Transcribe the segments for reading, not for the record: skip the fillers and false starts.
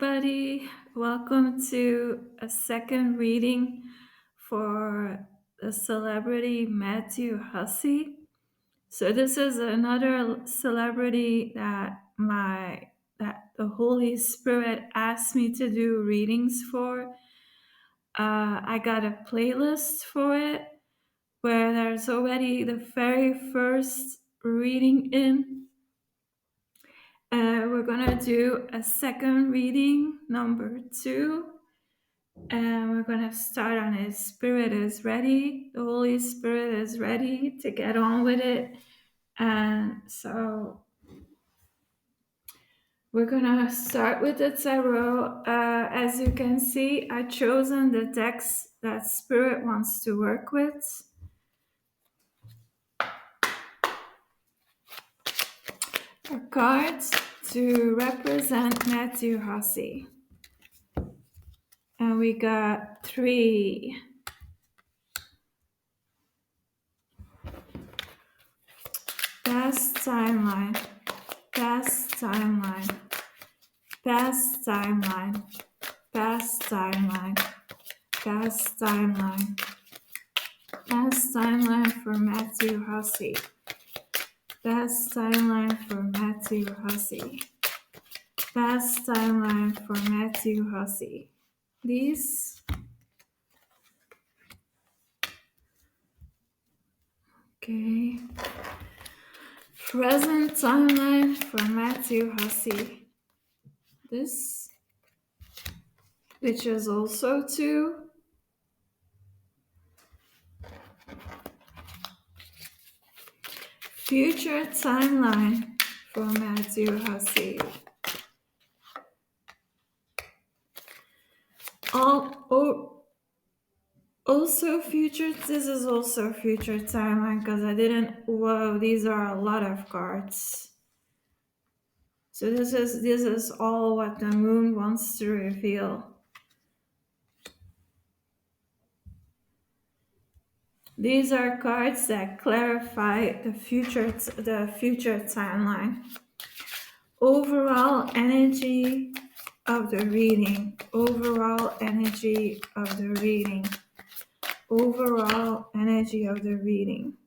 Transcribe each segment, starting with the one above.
everybody. Welcome to a second reading for the celebrity Matthew Hussey. So this is another celebrity that the Holy Spirit asked me to do readings for. I got a playlist for it where there's already the very first reading in. We're gonna do a second reading, number 2, and we're gonna start on it. Spirit is ready. The Holy Spirit is ready to get on with it, and so we're gonna start with the tarot. As you can see, I've chosen the decks that Spirit wants to work with. A card to represent Matthew Hussey. And we got 3. Past timeline, past timeline, past timeline, past timeline, past timeline, past timeline for Matthew Hussey. Past timeline for Matthew Hussey. Past timeline for Matthew Hussey. These. Okay. Present timeline for Matthew Hussey. This, which is also 2. Future timeline for Matthew Hussey. Also future, this is also future timeline because I didn't, whoa, these are a lot of cards. So this is all what the moon wants to reveal. These are cards that clarify the future timeline. Overall energy of the reading. Overall energy of the reading. Overall energy of the reading.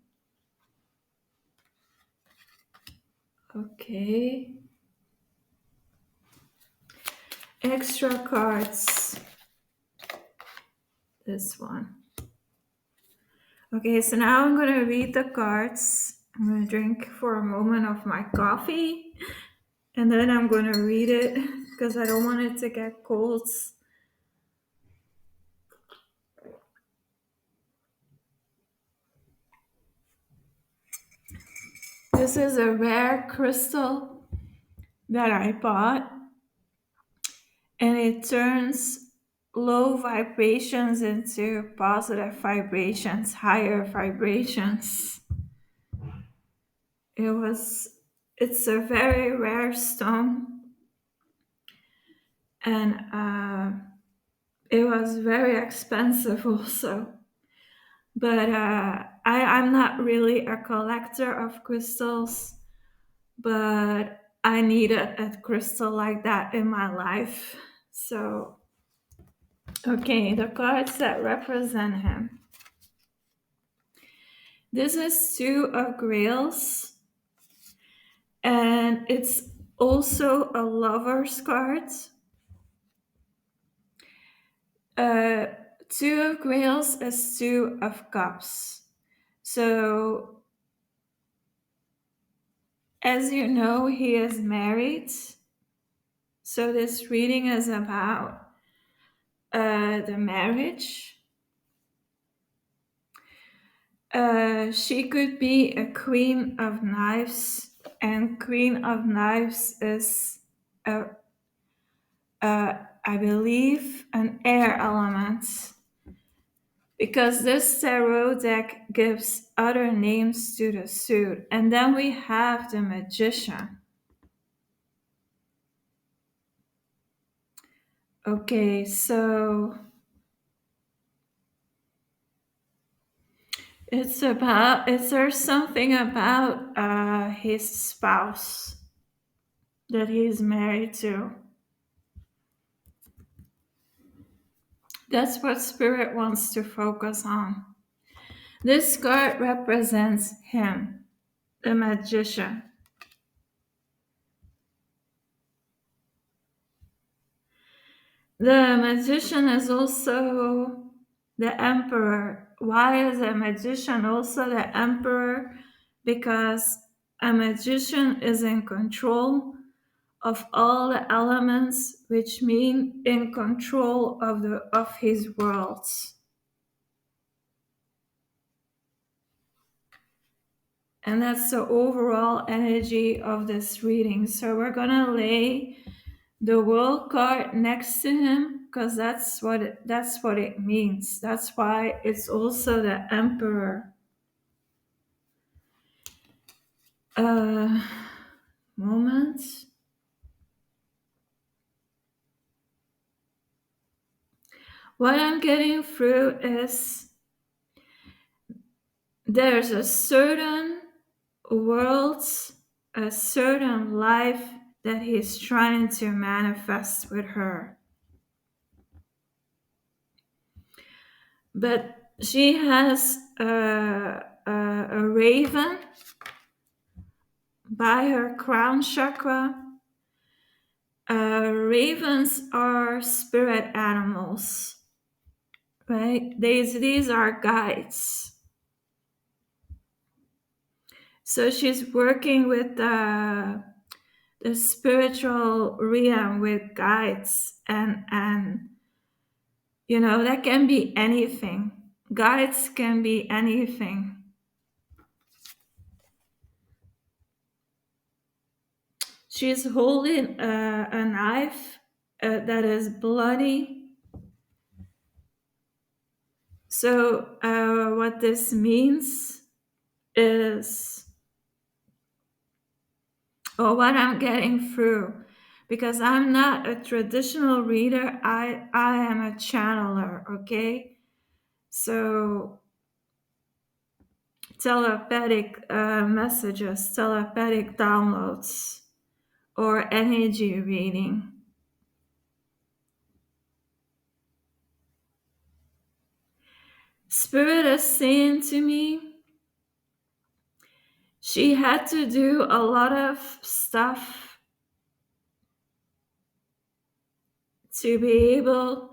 Okay. Extra cards. This one. Okay, so now I'm going to read the cards. I'm going to drink for a moment of my coffee. And then I'm going to read it because I don't want it to get cold. This is a rare crystal that I bought. And it turns low vibrations into positive vibrations, higher vibrations. It's a very rare stone. And it was very expensive also. But I'm not really a collector of crystals, but I needed a crystal like that in my life. So, okay, the cards that represent him. This is 2 of Grails, and it's also a lover's card. 2 of Grails is 2 of Cups. So, as you know, he is married. So this reading is about the marriage. She could be a Queen of Knives, and Queen of Knives is, I believe, an air element. Because this tarot deck gives other names to the suit. And then we have the Magician. Okay, so there's something about his spouse that he's married to. That's what Spirit wants to focus on. This card represents him, the magician. The magician is also the emperor. Why is a magician also the emperor? Because a magician is in control of all the elements, which mean in control of his worlds. And that's the overall energy of this reading. So we're gonna lay the world card next to him because that's what it means. That's why it's also the emperor. Moment. What I'm getting through is there's a certain world, a certain life that he's trying to manifest with her. But she has a raven by her crown chakra. Ravens are spirit animals, right? These are guides. So she's working with the spiritual realm with guides, and that can be anything. Guides can be anything. She's holding a knife that is bloody. So what this means is, or what I'm getting through, because I'm not a traditional reader, I am a channeler, okay? So telepathic messages, telepathic downloads, or energy reading. Spirit is saying to me, she had to do a lot of stuff to be able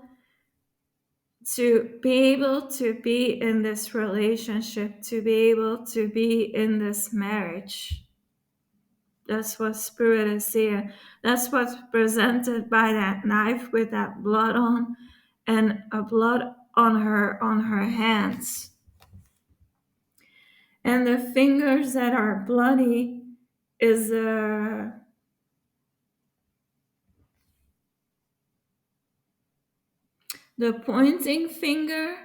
to be in this relationship, to be able to be in this marriage. That's what Spirit is saying. That's what's presented by that knife with that blood on, and a blood on her hands. And the fingers that are bloody is the pointing finger.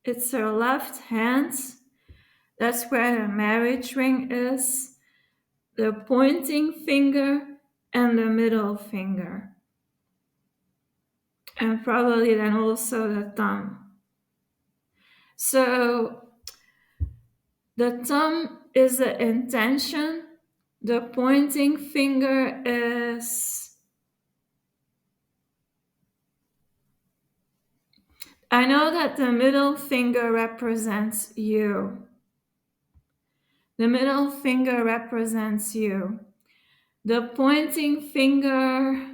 It's her left hand. That's where the marriage ring is. The pointing finger and the middle finger. And probably then also the thumb. So the thumb is the intention. The pointing finger is, I know that the middle finger represents you. The middle finger represents you. The pointing finger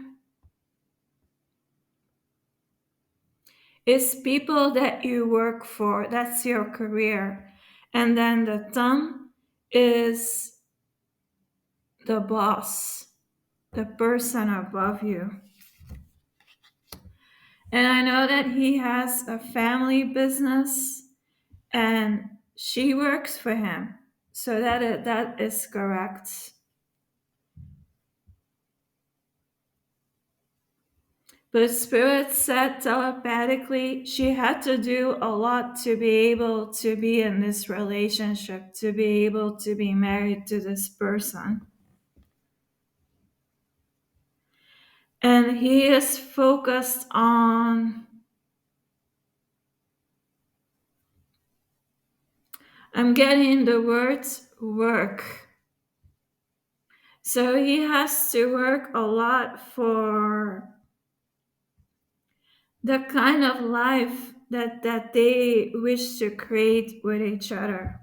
is people that you work for. That's your career. And then the thumb is the boss, the person above you. And I know that he has a family business and she works for him. So that is correct. But Spirit said telepathically she had to do a lot to be able to be in this relationship, to be able to be married to this person. And he is focused on, I'm getting the words work. So he has to work a lot for the kind of life that they wish to create with each other.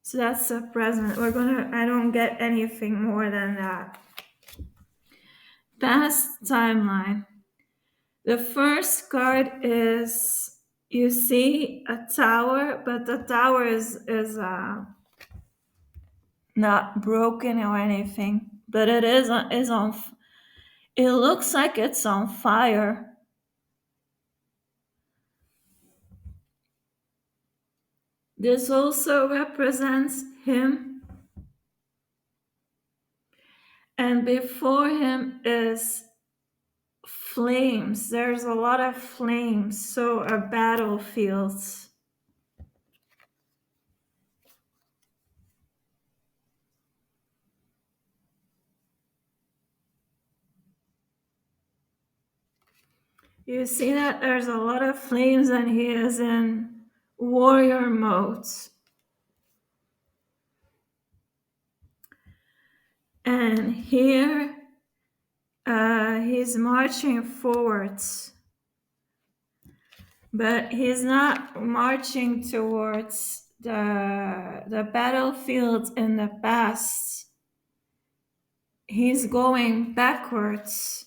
So that's the present. I don't get anything more than that. Past timeline. The first card is, you see a tower, but the tower is not broken or anything, but it looks like it's on fire. This also represents him, and before him is flames. There's a lot of flames, so a battlefield. You see that there's a lot of flames, and he is in warrior mode. And here he's marching forwards, but he's not marching towards the battlefield in the past. He's going backwards.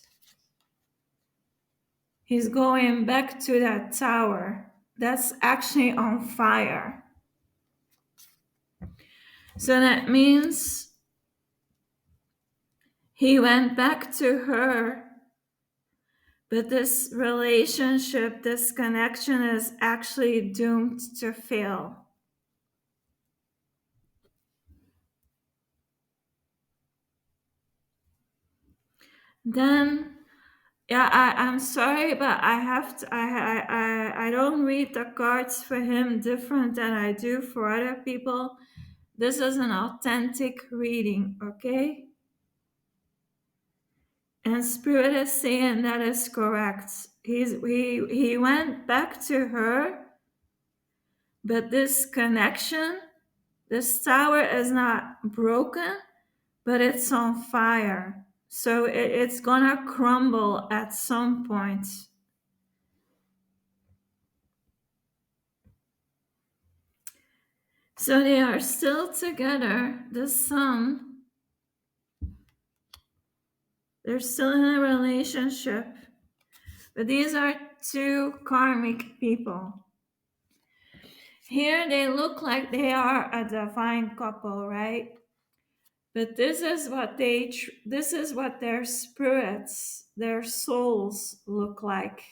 He's going back to that tower that's actually on fire. So that means he went back to her, but this relationship, this connection is actually doomed to fail. Then, yeah, I'm sorry, but I have to. I don't read the cards for him different than I do for other people. This is an authentic reading, okay? And Spirit is saying that is correct. He went back to her, but this connection, this tower is not broken, but it's on fire. So it's gonna crumble at some point. So they are still together, the sun. They're still in a relationship. But these are two karmic people. Here they look like they are a divine couple, right? But this is what their spirits, their souls look like.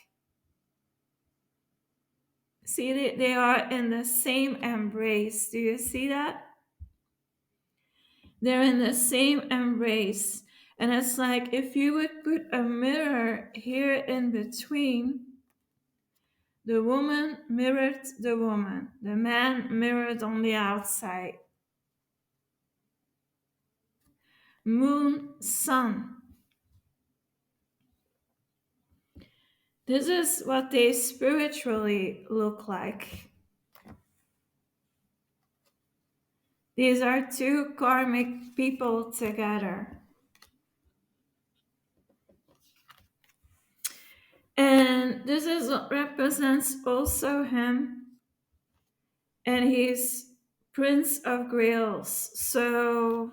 See, they are in the same embrace. Do you see that? They're in the same embrace. And it's like if you would put a mirror here in between, the woman mirrored the woman, the man mirrored on the outside. Moon, sun. This is what they spiritually look like. These are two karmic people together. And this is what represents also him. And he's Prince of Grails. So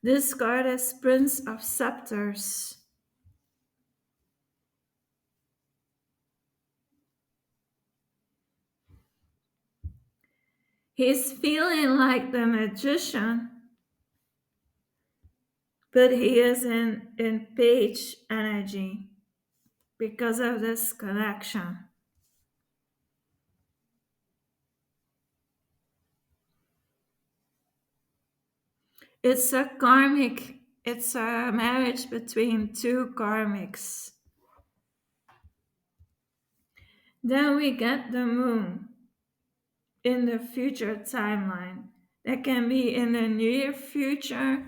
this card is Prince of Scepters. He's feeling like the magician, but he is in page energy because of this connection. It's a marriage between two karmics. Then we get the moon in the future timeline. That can be in the near future,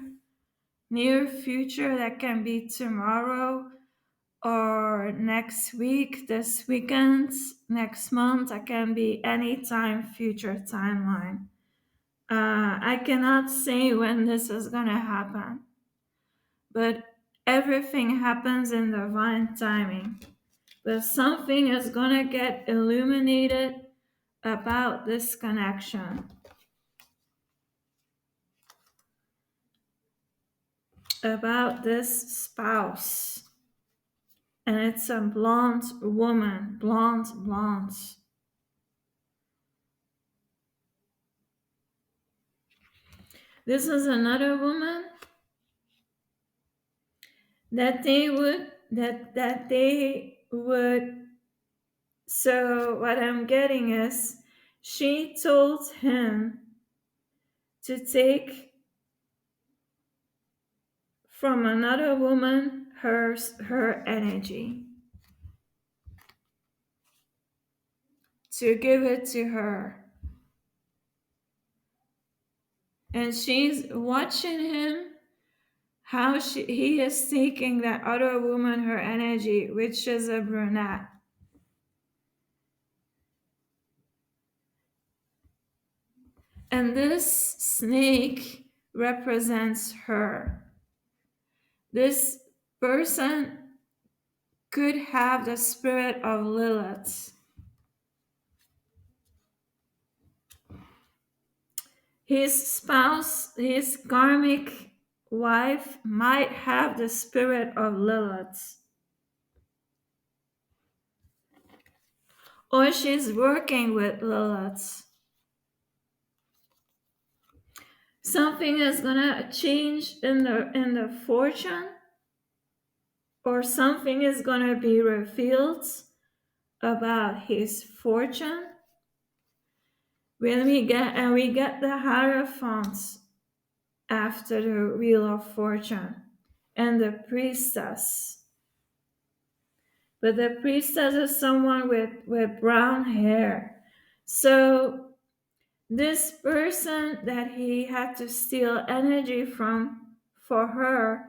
that can be tomorrow or next week, this weekend, next month. That can be anytime future timeline. I cannot say when this is going to happen, but everything happens in divine timing. But something is going to get illuminated about this connection, about this spouse. And it's a blonde woman, blonde. This is another woman that they would. So what I'm getting is, she told him to take from another woman her energy, to give it to her. And she's watching him, how he is taking that other woman her energy, which is a brunette. And this snake represents her. This person could have the spirit of Lilith. His spouse, his karmic wife, might have the spirit of Lilith. Or she's working with Lilith. Something is gonna change in the fortune, or something is gonna be revealed about his fortune. When we get the Hierophant after the Wheel of Fortune, and the Priestess. But the Priestess is someone with brown hair. So this person that he had to steal energy from for her,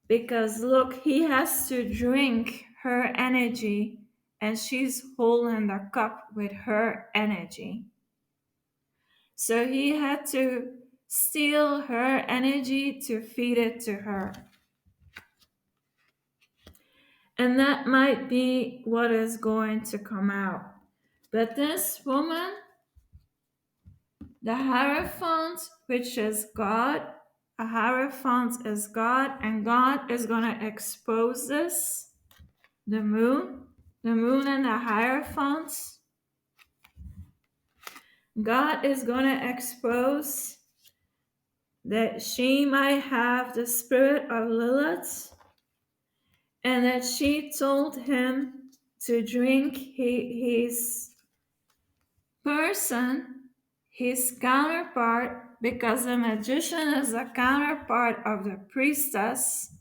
because look, he has to drink her energy, and she's holding the cup with her energy. So he had to steal her energy to feed it to her. And that might be what is going to come out. But this woman, the Hierophant, which is God, a Hierophant is God, and God is going to expose this. The moon and the Hierophants. God is going to expose that she might have the spirit of Lilith, and that she told him to drink his person, his counterpart, because the magician is a counterpart of the priestess,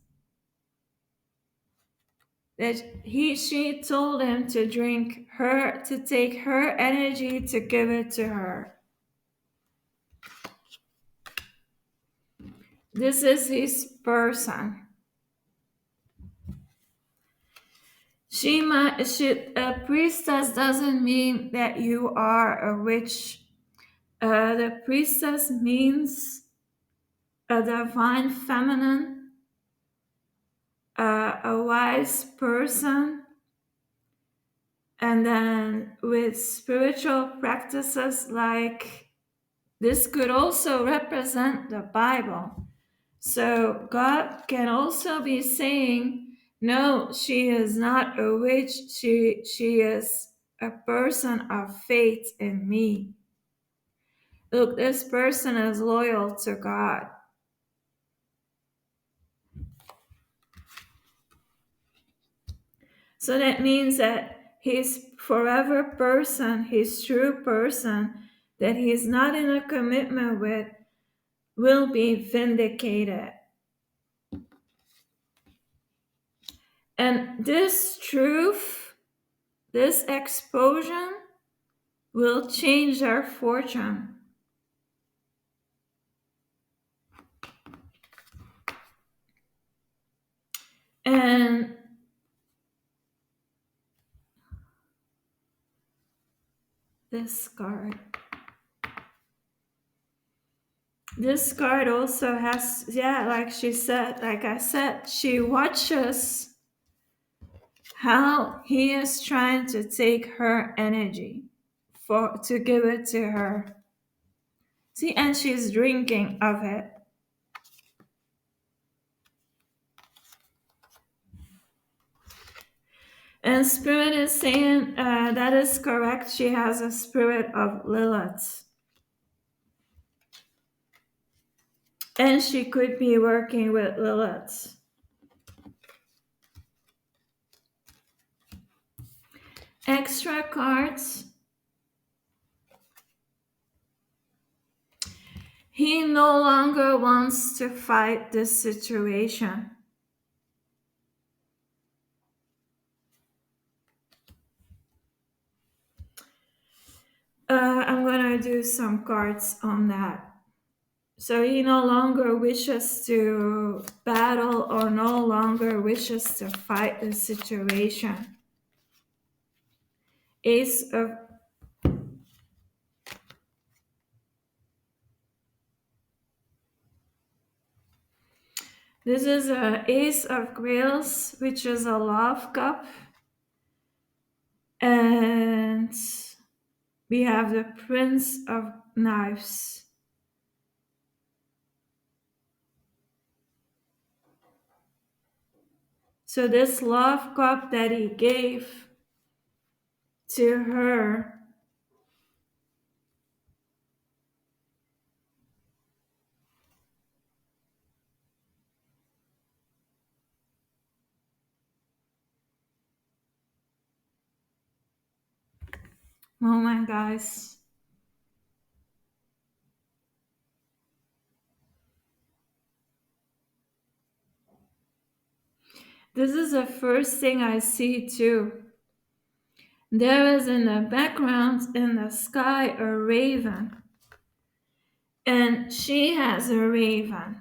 that she told him to drink her, to take her energy, to give it to her. This is his person. A priestess doesn't mean that you are a witch. The priestess means a divine feminine, a wise person, and then with spiritual practices, like this could also represent the Bible. So God can also be saying, no, she is not a witch. She is a person of faith in me. Look, this person is loyal to God. So that means that his forever person, his true person, that he's not in a commitment with, will be vindicated. And this truth, this explosion, will change our fortune. And this card. This card also has, yeah, like she said, like I said, she watches how he is trying to take her energy for to give it to her. See, and she's drinking of it. And spirit is saying that is correct. She has a spirit of Lilith. And she could be working with Lilith. Extra cards. He no longer wants to fight this situation. I'm gonna do some cards on that. So he no longer wishes to battle or no longer wishes to fight the situation. Ace of This is a Ace of Grails, which is a love cup. And we have the Prince of Knives. So this love cup that he gave to her, moment, guys. This is the first thing I see too. There is in the background in the sky a raven. And she has a raven.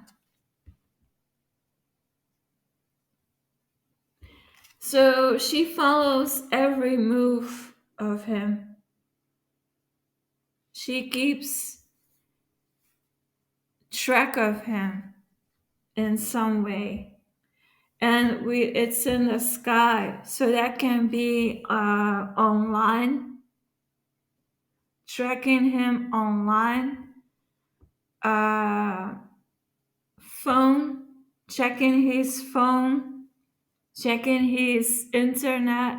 So she follows every move of him. She keeps track of him in some way. And it's in the sky. So that can be online, tracking him online, phone, checking his phone, checking his internet,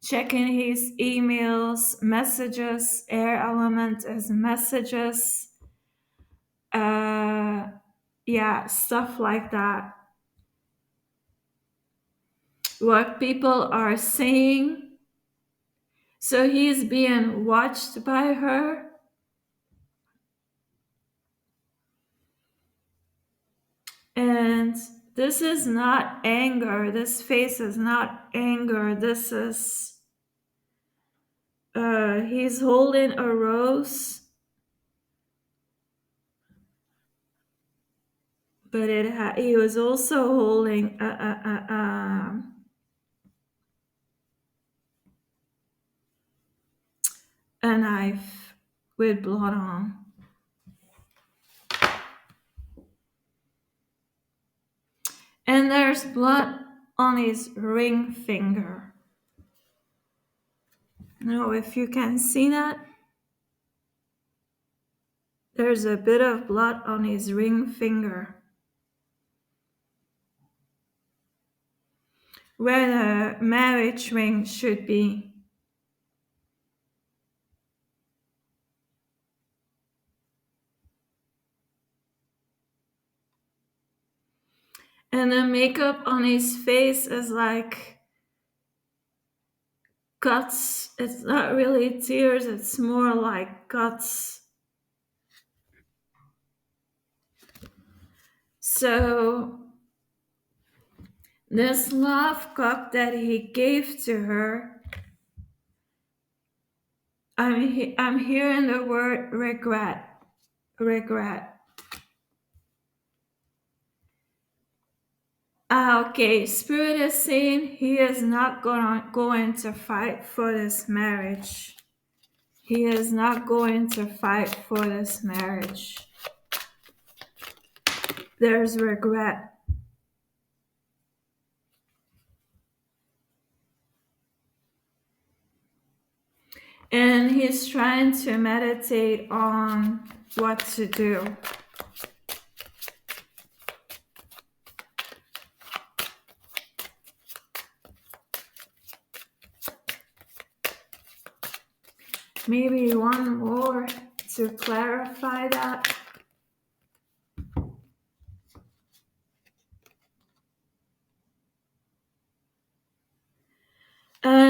checking his emails, messages, air element as messages, yeah, stuff like that. What people are saying. So he's being watched by her. And this is not anger. This face is not anger. This is, he's holding a rose. But he was also holding a knife with blood on. And there's blood on his ring finger. Now, if you can see that, there's a bit of blood on his ring finger, where the marriage ring should be. And the makeup on his face is like cuts. It's not really tears, it's more like cuts. So this love cup that he gave to her, I'm hearing the word regret. Regret. Okay, Spirit is saying he is not going to fight for this marriage. He is not going to fight for this marriage. there's regret. And he's trying to meditate on what to do. Maybe one more to clarify that.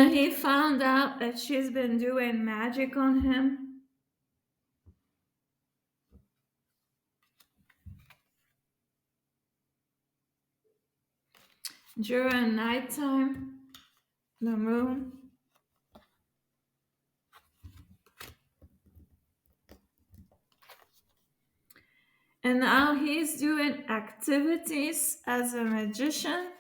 He found out that she's been doing magic on him. During nighttime, the moon. And now he's doing activities as a magician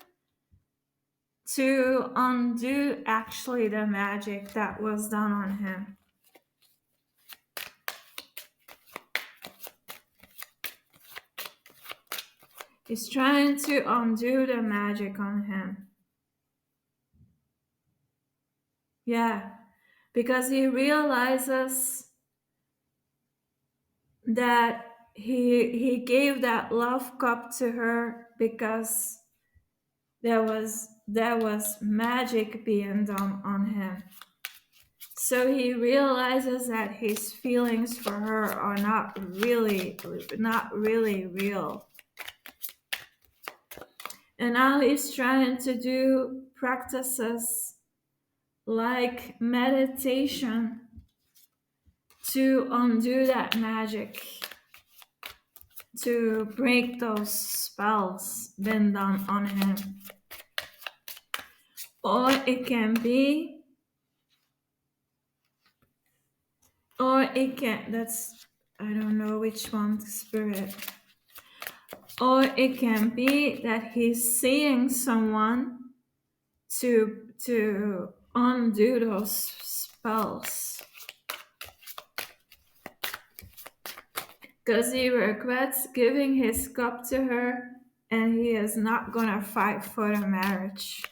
to undo actually the magic that was done on him. He's trying to undo the magic on him. Yeah, because he realizes that he gave that love cup to her because there was magic being done on him. So he realizes that his feelings for her are not really real. And now he's trying to do practices like meditation to undo that magic, to break those spells been done on him. Or it can be, that's, I don't know which one, spirit. Or it can be that he's seeing someone to undo those spells. Because he regrets giving his cup to her and he is not gonna fight for the marriage.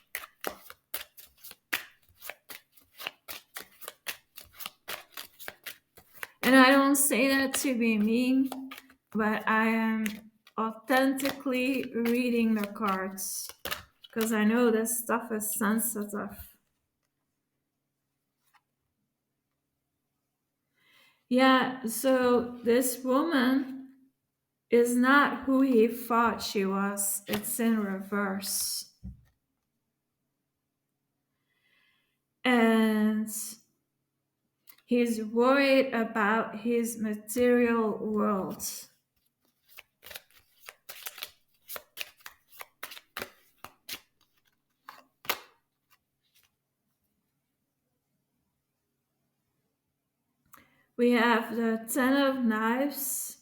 And I don't say that to be mean, but I am authentically reading the cards because I know this stuff is sensitive. Yeah, so this woman is not who he thought she was. It's in reverse. And he's worried about his material world. We have the Ten of Knives.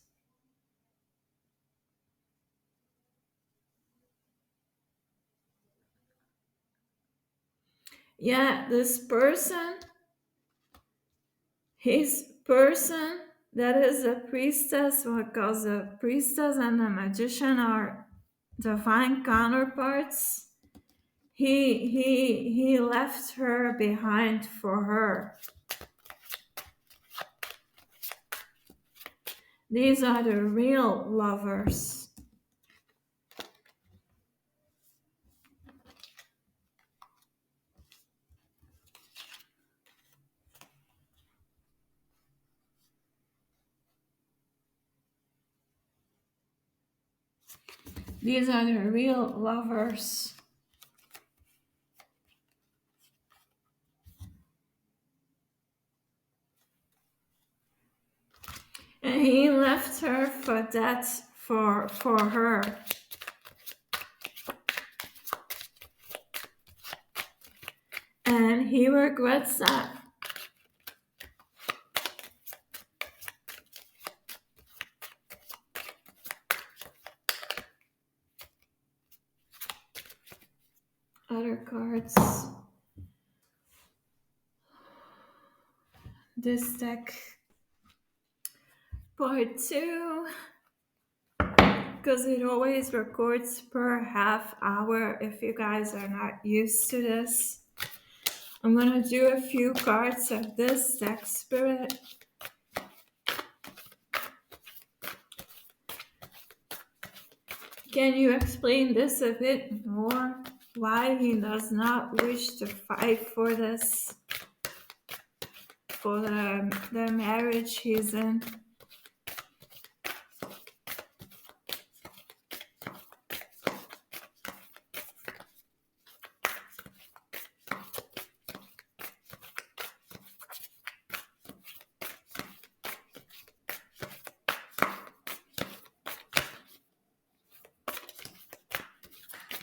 Yeah, this person, his person that is a priestess, because the priestess and the magician are divine counterparts. He left her behind for her. These are the real lovers. These are the real lovers. And he left her for that, for her. And he regrets that. Other cards. This deck. Part 2. because it always records per half hour if you guys are not used to this. I'm going to do a few cards of this deck, Spirit. Can you explain this a bit more? Why he does not wish to fight for this, for the marriage he's in?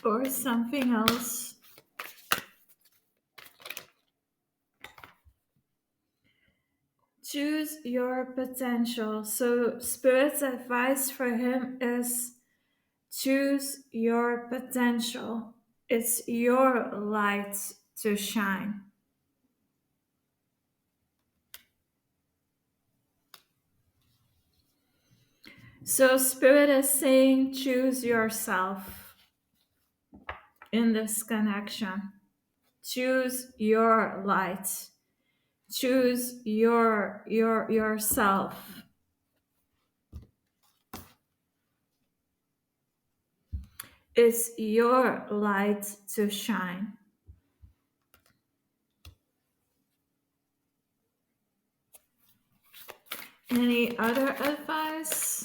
Or something else. Choose your potential. So Spirit's advice for him is choose your potential. It's your light to shine. So Spirit is saying choose yourself in this connection. Choose your light. Choose yourself. It's your light to shine. Any other advice?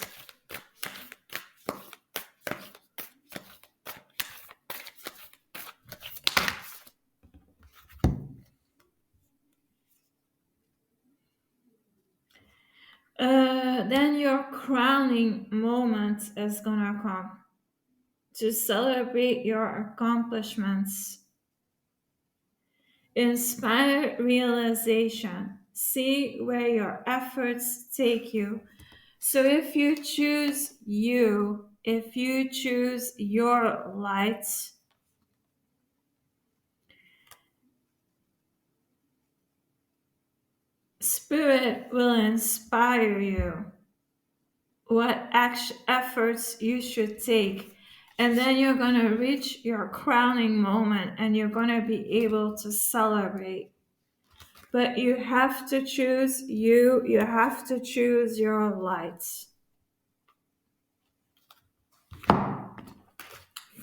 Then your crowning moment is gonna come to celebrate your accomplishments. Inspire realization. See where your efforts take you. So if you choose you, if you choose your light, Spirit will inspire you what efforts you should take. And then you're going to reach your crowning moment and you're going to be able to celebrate. But you have to choose you have to choose your light.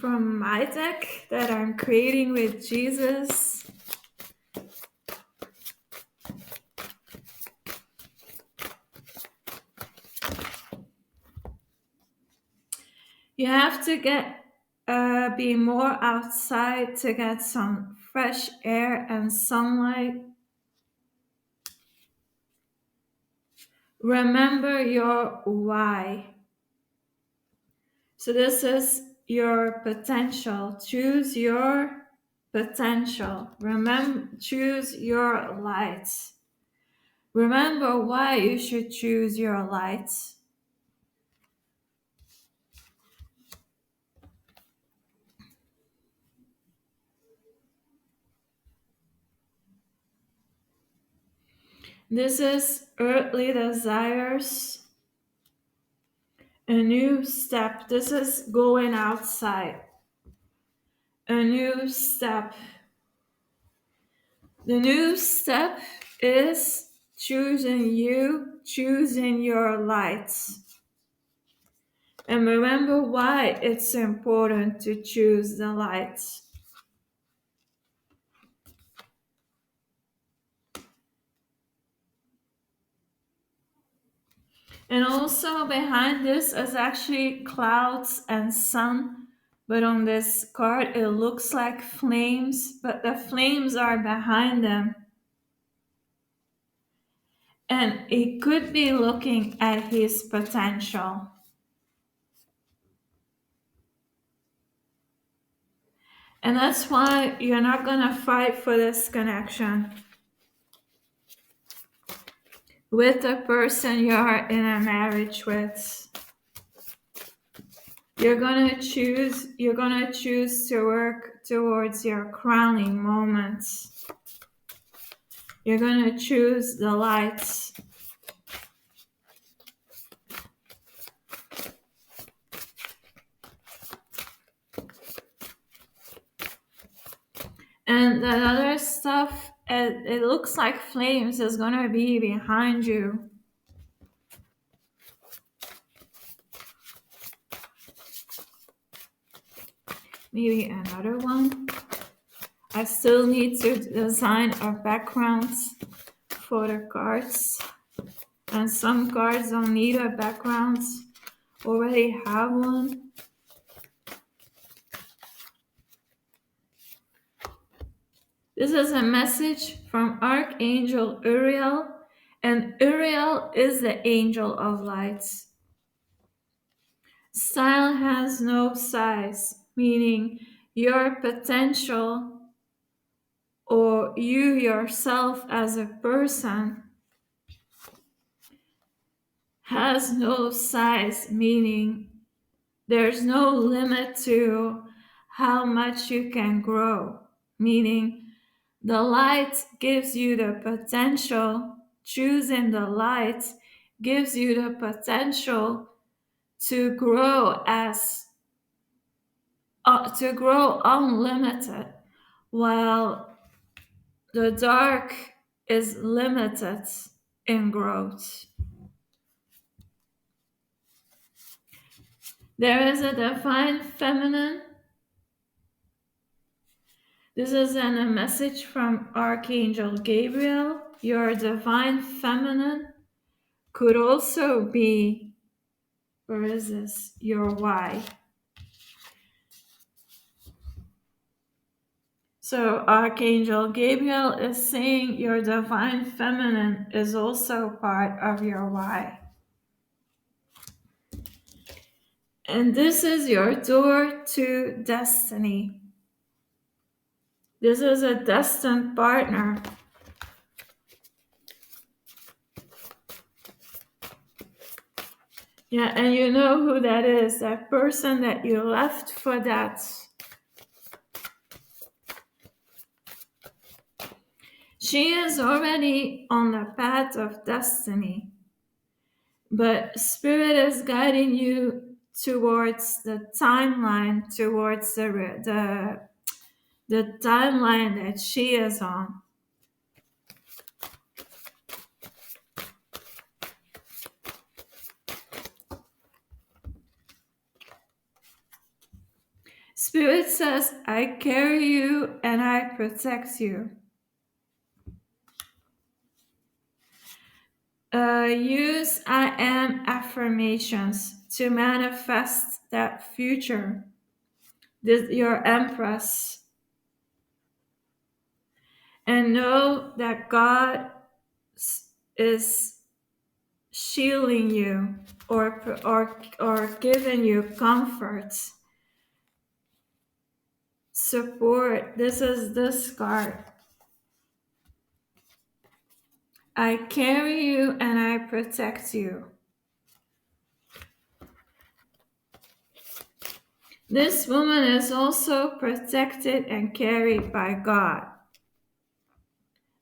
From my deck that I'm creating with Jesus, you have to be more outside to get some fresh air and sunlight. Remember your why. So this is your potential. Choose your potential. Choose your light. Remember why you should choose your light. This is earthly desires. A new step. This is going outside. A new step. The new step is choosing you, choosing your light. And remember why it's important to choose the light. And also behind this is actually clouds and sun. But on this card, it looks like flames, but the flames are behind them. And he could be looking at his potential. And that's why you're not going to fight for this connection with the person you're in a marriage with. You're going to choose to work towards your crowning moments. You're going to choose the lights. And that other stuff, it looks like flames, is going to be behind you. Maybe another one. I still need to design our backgrounds for the cards. And some cards don't need a backgrounds. Already have one. This is a message from Archangel Uriel, and Uriel is the angel of lights. Style has no size, meaning your potential or you yourself as a person has no size, meaning there's no limit to how much you can grow, meaning the light gives you the potential. Choosing the light gives you the potential to grow to grow unlimited, while the dark is limited in growth. There is a divine feminine. This is a message from Archangel Gabriel. Your divine feminine could also be, where is this? Your why. So Archangel Gabriel is saying your divine feminine is also part of your why. And this is your door to destiny. This is a destined partner. Yeah, and you know who that is, that person that you left for that. She is already on the path of destiny, but Spirit is guiding you towards the timeline, towards the timeline that she is on. Spirit says, I carry you and I protect you. Use I am affirmations to manifest that future. Your Empress. And know that God is shielding you or giving you comfort, support. This is this card. I carry you and I protect you. This woman is also protected and carried by God.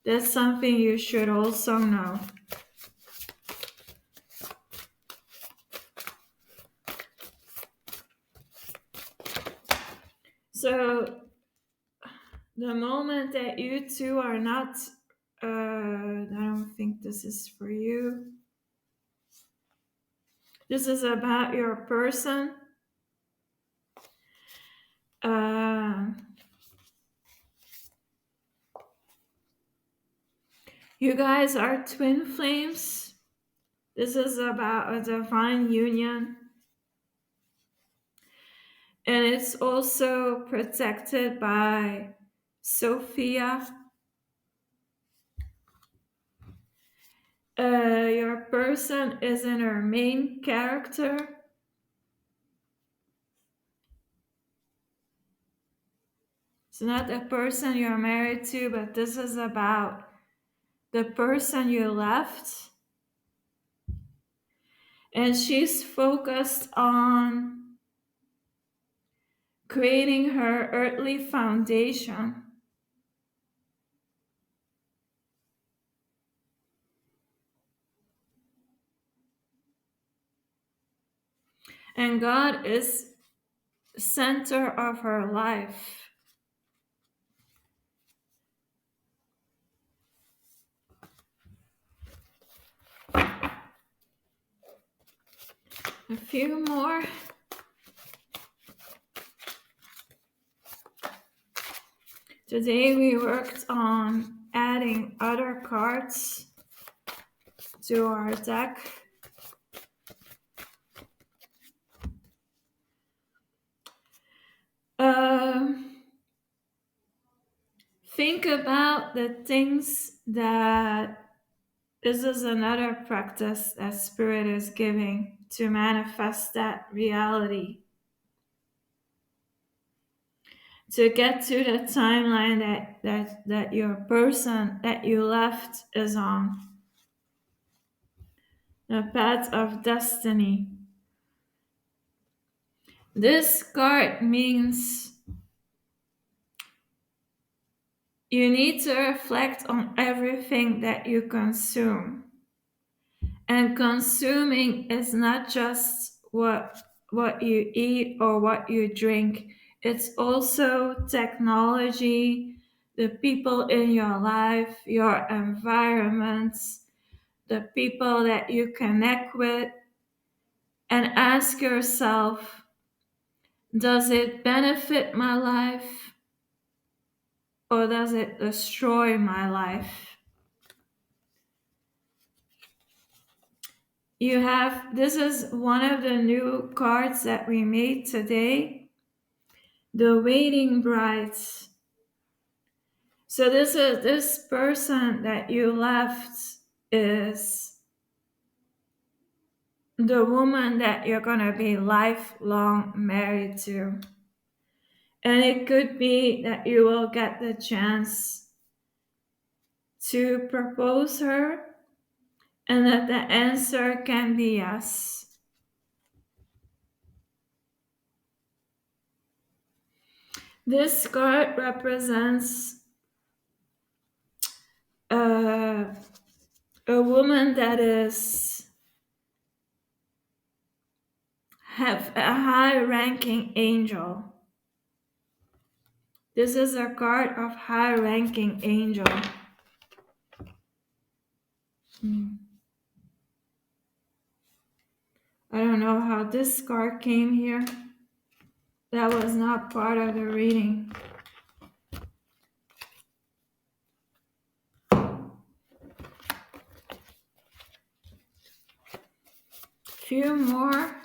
That's something you should also know. So, the moment that you two are not, I don't think this is for you. This is about your person. You guys are twin flames. This is about a divine union. And it's also protected by Sophia. Your person isn't her main character. It's not the person you're married to, but this is about the person you left. And she's focused on creating her earthly foundation. And God is center of her life. A few more. Today we worked on adding other cards to our deck. Think about the things that this is another practice that Spirit is giving to manifest that reality. To get to the timeline that your person that you left is on. The path of destiny. This card means you need to reflect on everything that you consume. And consuming is not just what you eat or what you drink. It's also technology, the people in your life, your environments, the people that you connect with, and ask yourself, does it benefit my life or does it destroy my life? This is one of the new cards that we made today, the waiting brides. So this person that you left is the woman that you're gonna be lifelong married to. And it could be that you will get the chance to propose her and that the answer can be yes. This card represents a woman that have a high-ranking angel. This is a card of high-ranking angel. I don't know how this card came here. That was not part of the reading. Few more.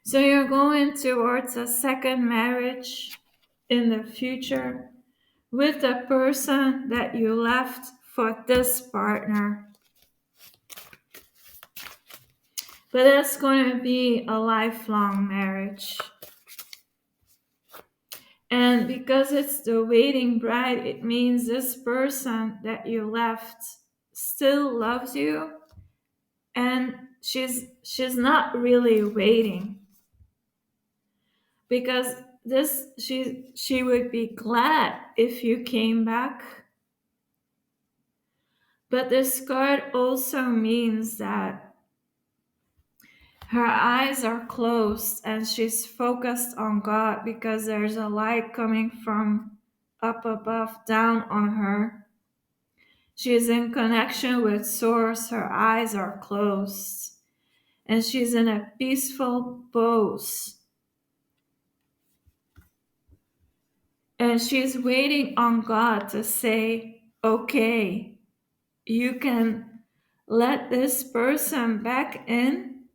So you're going towards a second marriage in the future with the person that you left for this partner. But it's going to be a lifelong marriage. And because it's the waiting bride, it means this person that you left still loves you, and she's not really waiting. Because she would be glad if you came back. But this card also means that her eyes are closed and she's focused on God because there's a light coming from up above down on her. She's in connection with Source. Her eyes are closed and she's in a peaceful pose. And she's waiting on God to say, okay, you can let this person back in.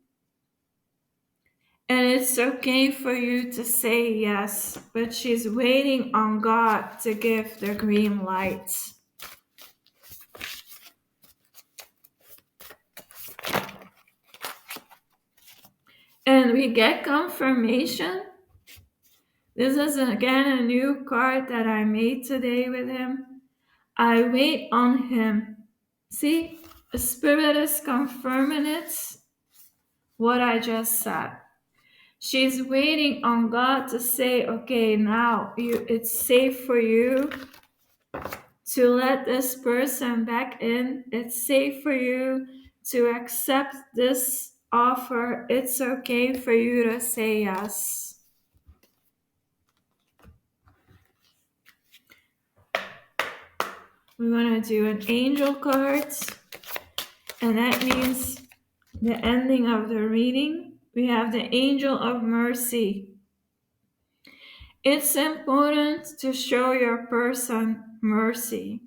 And it's okay for you to say yes, but she's waiting on God to give the green light. And we get confirmation. This is again a new card that I made today with him. I wait on him. See, the Spirit is confirming it, what I just said. She's waiting on God to say, okay, now it's safe for you to let this person back in. It's safe for you to accept this offer. It's okay for you to say yes. We're going to do an angel card, and that means the ending of the reading. We have the angel of mercy. It's important to show your person mercy.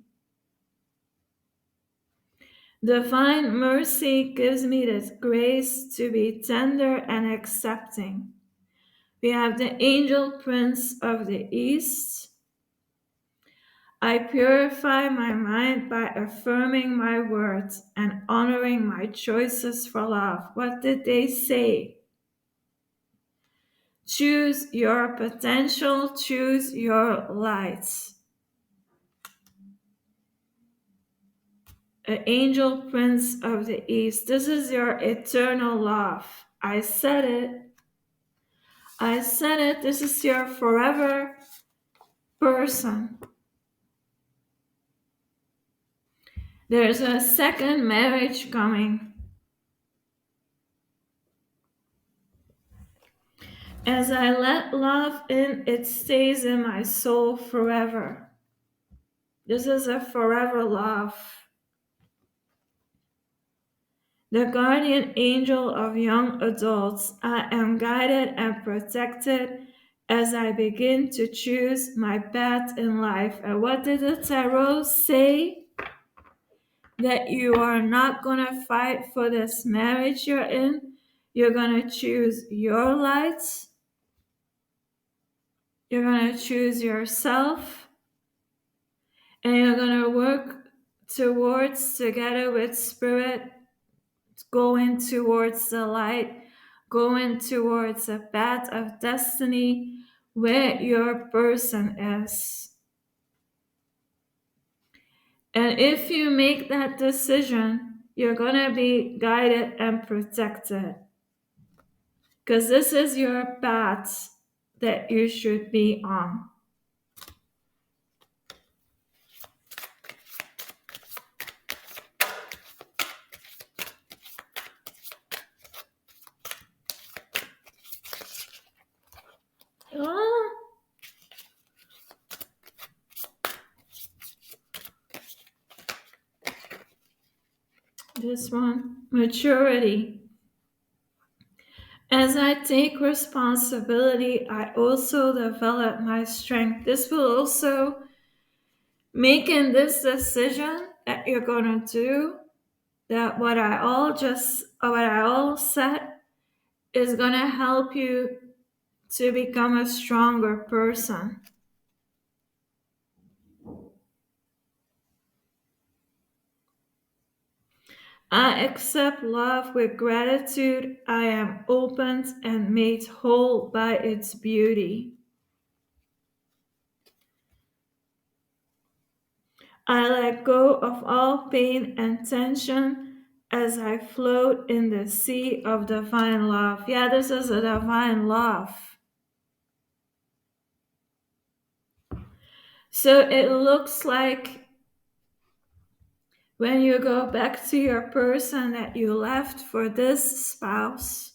Divine mercy gives me this grace to be tender and accepting. We have the angel prince of the east. I purify my mind by affirming my words and honoring my choices for love. What did they say? Choose your potential, choose your light. An angel prince of the east. This is your eternal love. I said it. I said it. This is your forever person. There's a second marriage coming. As I let love in, it stays in my soul forever. This is a forever love. The guardian angel of young adults, I am guided and protected as I begin to choose my path in life. And what did the tarot say? That you are not going to fight for this marriage you're in. You're going to choose your light. You're going to choose yourself. And you're going to work towards, together with Spirit, going towards the light, going towards a path of destiny where your person is. And if you make that decision, you're going to be guided and protected. Because this is your path that you should be on. Oh. This one, maturity. As I take responsibility, I also develop my strength. This will also, making this decision that you're going to do, that what I all said is going to help you to become a stronger person. I accept love with gratitude. I am opened and made whole by its beauty. I let go of all pain and tension as I float in the sea of divine love. Yeah, this is a divine love. So it looks like when you go back to your person that you left for this spouse,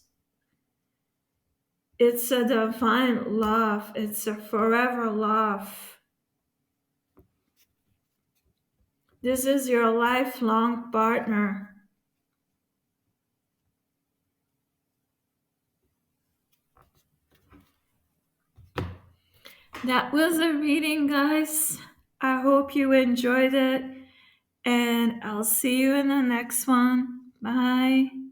it's a divine love. It's a forever love. This is your lifelong partner. That was a reading, guys. I hope you enjoyed it, and I'll see you in the next one. Bye.